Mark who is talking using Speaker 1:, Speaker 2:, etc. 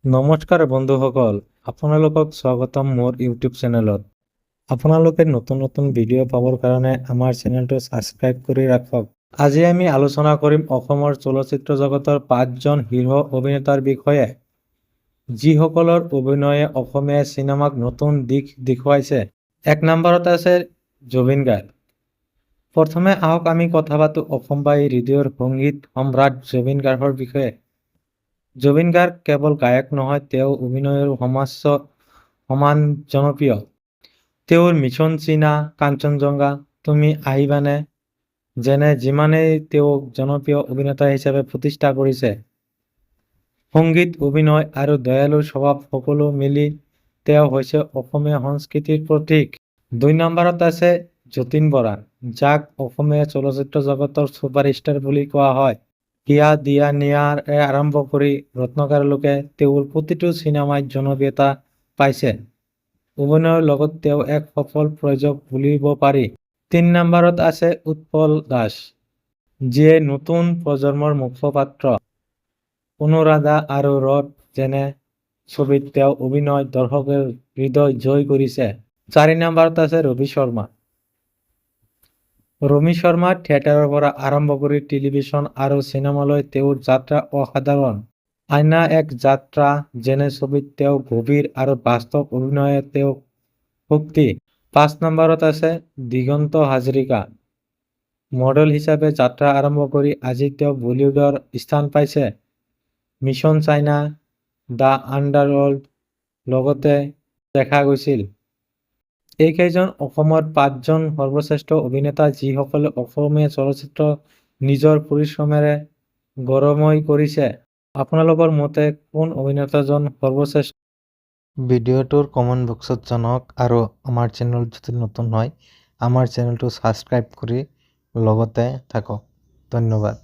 Speaker 1: নমস্কাৰ বন্ধুসকল, আপোনালোকক স্বাগতম মোৰ ইউটিউব চেনেলত। আপোনালোকে নতুন নতুন ভিডিঅ' পাবৰ কাৰণে আমাৰ চেনেলটো ছাবস্ক্ৰাইব কৰি ৰাখক। আজি আমি আলোচনা কৰিম অসমৰ চলচ্চিত্ৰ জগতৰ 5জন শীৰ্ষ অভিনেতাৰ বিষয়ে, যিসকলৰ অভিনয়ে অসমীয়া চিনেমাক নতুন দিশ দেখুৱাইছে। 1 নম্বৰত আছে জুবিন গাৰ্গ। প্ৰথমে আহক আমি কথা পাতোঁ অসমবাসী হৃদয়ৰ সংগীত সম্ৰাট জুবিন গাৰ্গৰ বিষয়ে। জুবিন গাৰ্গ কেৱল গায়ক নহয়, তেওঁ অভিনয়ৰ সমান জনপ্ৰিয়। তেওঁৰ মিছন চীনা, কাঞ্চনজংঘা, তুমি আহিবানে যেনে যিমানেই তেওঁক জনপ্ৰিয় অভিনেতা হিচাপে প্ৰতিষ্ঠা কৰিছে। সংগীত, অভিনয় আৰু দয়ালু স্বভাৱ সকলো মিলি তেওঁ হৈছে অসমীয়া সংস্কৃতিৰ প্ৰতীক। 2 নম্বৰত আছে যতীন বৰা, যাক অসমীয়া চলচ্চিত্ৰ জগতৰ ছুপাৰষ্টাৰ বুলি কোৱা হয়। হিয়া দিয়া নিয়াৰে আৰম্ভ কৰি ৰত্নাকৰলৈকে তেওঁৰ প্ৰতিটো চিনেমাই জনপ্ৰিয়তা পাইছে। অভিনয়ৰ লগত তেওঁ এক সফল প্ৰযোজক বুলিব পাৰি। 3 নম্বৰত আছে উৎপল দাস, যিয়ে নতুন প্ৰজন্মৰ মুখপাত্ৰ। অনুৰাধা আৰু ৰথ যেনে ছবিত তেওঁ অভিনয় দৰ্শকৰ হৃদয় জয় কৰিছে। 4 নম্বৰত আছে ৰবি শৰ্মা। ৰবি শৰ্মা থিয়েটাৰৰ পৰা আৰম্ভ কৰি টেলিভিছন আৰু চিনেমালৈ তেওঁৰ যাত্ৰা অসাধাৰণ। আইনা এক যাত্ৰা যেনে ছবিত তেওঁ গভীৰ আৰু বাস্তৱ অভিনয়ে তেওঁক শক্তি। 5 নম্বৰত আছে দিগন্ত হাজৰিকা। মডেল হিচাপে যাত্ৰা আৰম্ভ কৰি আজি তেওঁ বলিউডৰ স্থান পাইছে। মিছন চাইনা, দ্য আণ্ডাৰৱৰ্ল্ড লগতে দেখা গৈছিল। এইকেইজন অসমৰ 5জন সৰ্বশ্ৰেষ্ঠ অভিনেতা, যিসকলে অসমীয়া চলচ্চিত্ৰ নিজৰ পৰিশ্ৰমেৰে গৌৰৱময় কৰিছে। আপোনালোকৰ মতে কোন অভিনেতাজন সৰ্বশ্ৰেষ্ঠ? ভিডিঅ'টোৰ কমেণ্ট বক্সত জনাওক আৰু আমাৰ চেনেল যদি নতুন হয়, আমাৰ চেনেলটো ছাবস্ক্ৰাইব কৰি লগতে থাকক। ধন্যবাদ।